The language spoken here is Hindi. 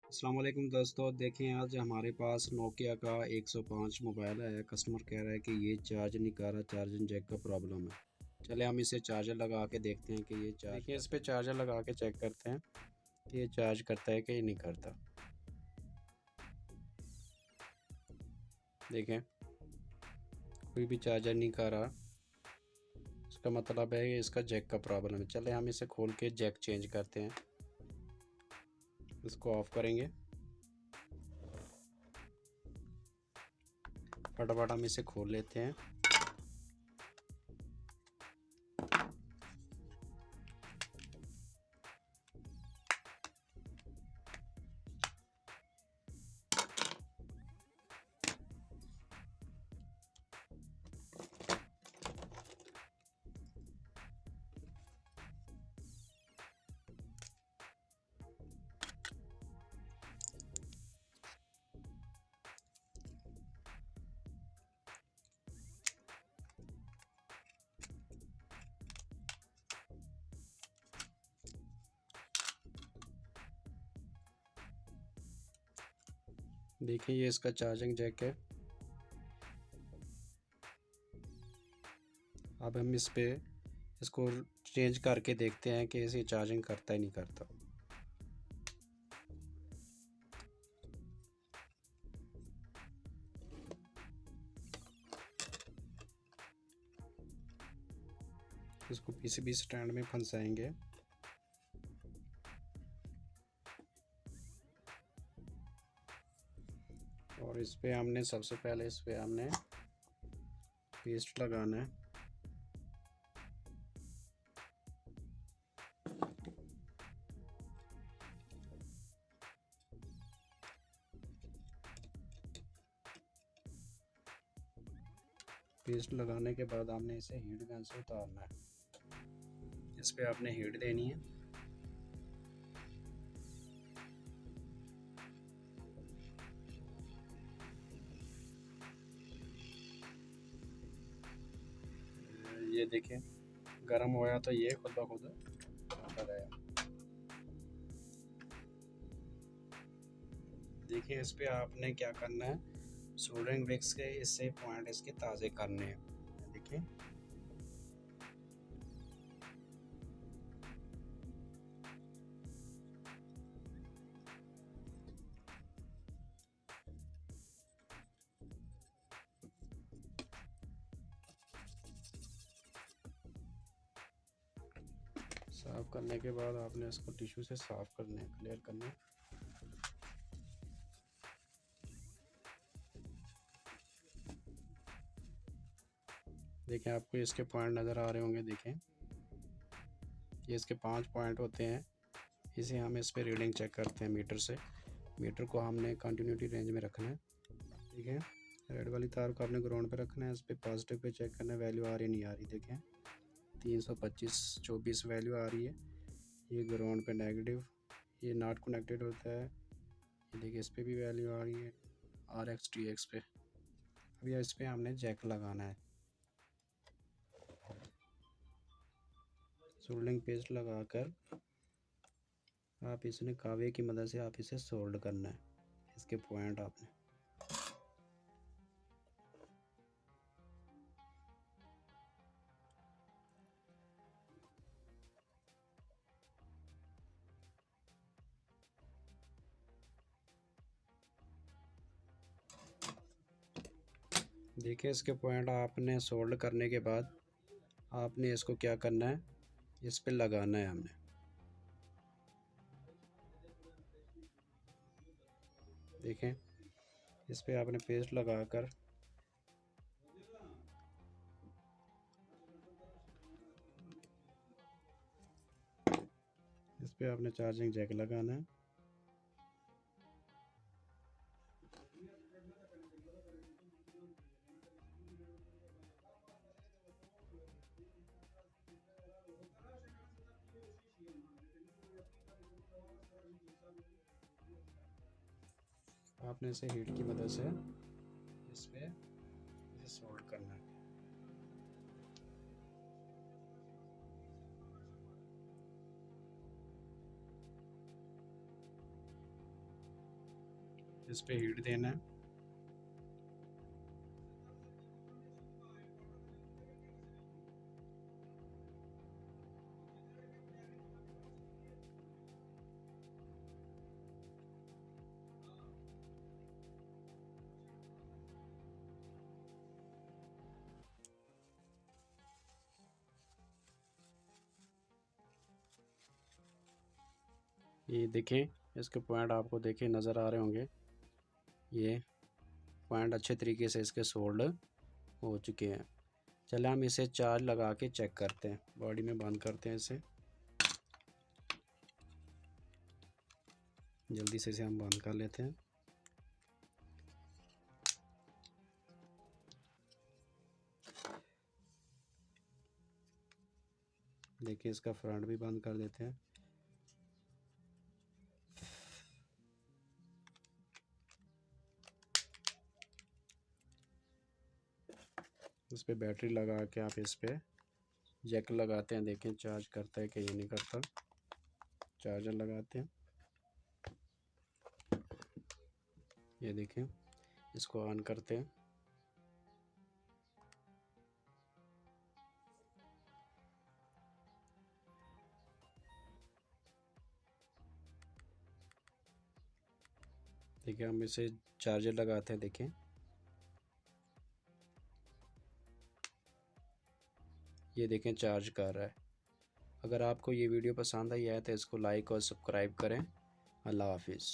अस्सलाम वालेकुम दोस्तों, देखें आज हमारे पास नोकिया का 105 मोबाइल है। कस्टमर कह रहा है कि ये चार्ज नहीं कर रहा, चार्जिंग जैक का प्रॉब्लम है। चले हम इसे चार्जर लगा के देखते हैं कि ये चार्ज देखिए इस पे चार्जर लगा के चेक करते हैं कि ये चार्ज करता है कि ये नहीं करता। देखें कोई भी चार्जर नहीं कर रहा, इसका मतलब है कि इसका जैक का प्रॉब्लम है। चले हम इसे खोल के जैक चेंज करते हैं। इसको ऑफ करेंगे, फटाफट हम इसे खोल लेते हैं। देखिए ये इसका चार्जिंग जैक है। अब हम इस पे इसको चेंज करके देखते हैं कि इसे चार्जिंग करता ही नहीं करता। इसको पीसीबी स्टैंड में फंसाएंगे और इस पे हमने सबसे पहले इस पे हमने पेस्ट लगाना है। पेस्ट लगाने के बाद हमने इसे हीट गन से उतारना है। इस पे आपने हीट देनी है। ये देखिए गर्म होया तो ये खुद ब खुद आता गया। देखिए इस पे आपने क्या करना है, सोल्डरिंग ब्रिक्स के इससे पॉइंट इसके ताज़े करने हैं। देखिए साफ करने के बाद आपने इसको टिश्यू से साफ करना है, क्लियर करना है। देखें आपको इसके पॉइंट नज़र आ रहे होंगे। देखें ये इसके 5 पॉइंट होते हैं। इसे हम इस पे रीडिंग चेक करते हैं मीटर से। मीटर को हमने कंटिन्यूटी रेंज में रखना है। ठीक है, रेड वाली तार को आपने ग्राउंड पे रखना है। इस पे पॉजिटिव पे चेक करना है वैल्यू आ रही नहीं आ रही। देखें 325/24 वैल्यू आ रही है। ये ग्राउंड पे नेगेटिव, ये नॉट कनेक्टेड होता है। ये देखिए इस पे भी वैल्यू आ रही है RX TX पे। अब यह इस पे हमने जैक लगाना है। सोल्डरिंग पेस्ट लगाकर आप इसने कावे की मदद से आप इसे सोल्ड करना है, इसके पॉइंट आपने। देखिए इसके पॉइंट आपने सोल्ड करने के बाद आपने इसको क्या करना है, इस पे लगाना है हमने। देखें इस पे आपने पेस्ट लगाकर इस पे आपने चार्जिंग जैक लगाना है। आपने इसे हीट की मदद से इस पे इसे सोल्ड करना है। इस पे हीट देना है। ये देखें, इसके पॉइंट आपको देखें नज़र आ रहे होंगे। ये पॉइंट अच्छे तरीके से इसके सोल्ड हो चुके हैं। चले हम इसे चार्ज लगा के चेक करते हैं। बॉडी में बंद करते हैं इसे, जल्दी से इसे हम बंद कर लेते हैं। देखिए इसका फ्रंट भी बंद कर देते हैं। इस पे बैटरी लगा के आप इस पे जैक लगाते हैं, देखें चार्ज करता है कि ये नहीं करता। चार्जर लगाते हैं, ये देखें, इसको ऑन करते हैं। देखिए हम इसे चार्जर लगाते हैं, देखें ये देखें चार्ज कर रहा है। अगर आपको ये वीडियो पसंद आई है तो इसको लाइक और सब्सक्राइब करें। अल्लाह हाफिज़।